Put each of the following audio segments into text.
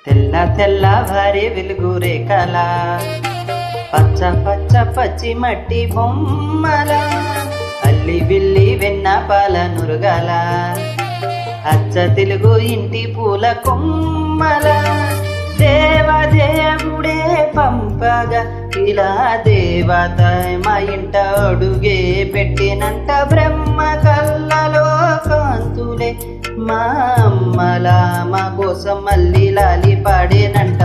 తెల్ల తెల్ల భారీ వెలుగు రేఖల పచ్చ పచ్చ పచ్చి మట్టి బొమ్మల అల్లి బిల్లి వెన్న పాల నురుగల అచ్చ తెలుగు ఇంటి పూల కొమ్మల దేవదేవుడే పంపగా ఇలా దేవత మా ఇంట అడుగే పెట్టినంట బ్రహ్మ కళ్ళలో కాంతులే మా అమ్మల మా కోసం మళ్ళీ లాలి పాడేనంట.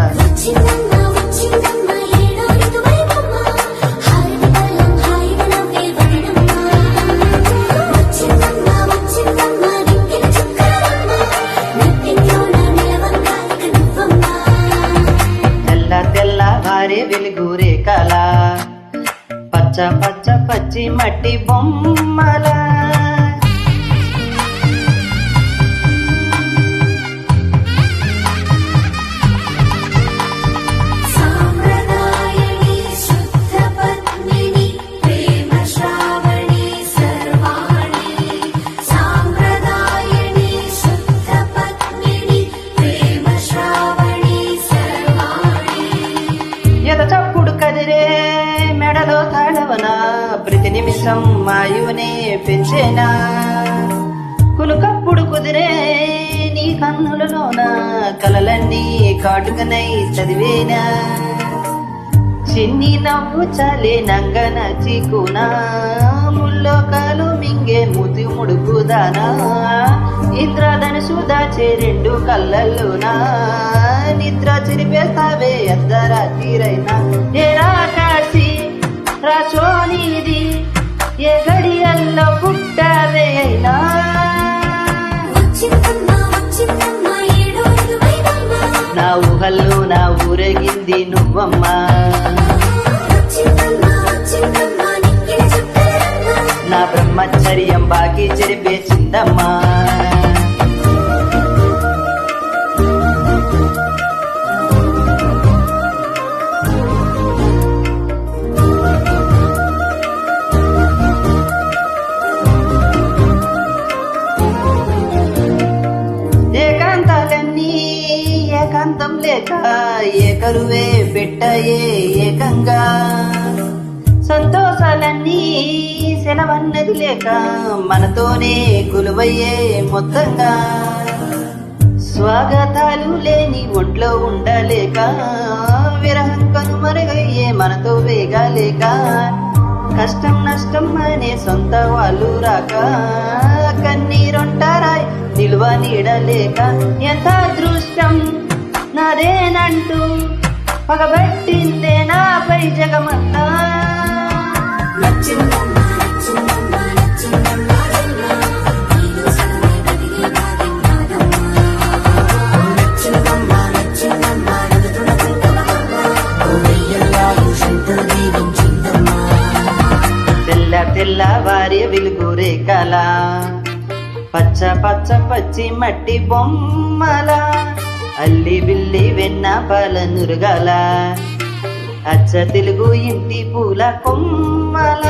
తెల్ల తెల్ల భారీ వెలుగు రేఖల పచ్చ పచ్చ పచ్చి మట్టి బొమ్మల చప్పుడు కదిరే మెడలో తాళవన ప్రతి నిమిషం మాయునే పెంచేనా కునుకప్పుడు కుదిరే నీ కన్నులలోన కలలన్నీ కాటుకనై చదివేనా చిన్ని నవ్వు చాలే నంగన చీకునా ముల్లోకాలు మింగే ముతి ముడుకుదానా ఇంద్రధనుసు దాచే రెండు కళ్ళల్లోనా నిద్ర చిరిపేస్తావే అర్ధరాత్రిరైనా ఏరా కాసి రాసోనిది ఏ గడియల్లో పుట్టావే అయినా నా ఊహల్లో నా ఊరేగింది నువ్వమ్మా నా బ్రహ్మచర్యం బాకీ చెరిపేసిందమ్మా. ఏకాంతాలన్నీ ఏకాంతం లేక ఏకరువే పెట్టయే ఏకంగా సంతోషాలన్నీ సెలవన్నది లేక మనతోనే కొలువయ్యే మొత్తంగా స్వాగతాలు లేని ఒంట్లో ఉండలేక విరహం కనుమరుగయ్యే మనతో వేగాలేక కష్టం నష్టం అనే సొంత వాళ్ళు రాక కన్నీరొంటారాయ్ నిలువ నీడలేక ఎంత అదృష్టం నాదేనంటూ పగబట్టిందే నాపై జగమంతా. తెల్ల తెల్ల వారి వెలుగు రేఖల పచ్చ పచ్చ పచ్చి మట్టి బొమ్మల అల్లి బిల్లి వెన్న పాల నురుగల అచ్చ తెలుగు ఇంటి పూల కొమ్మల.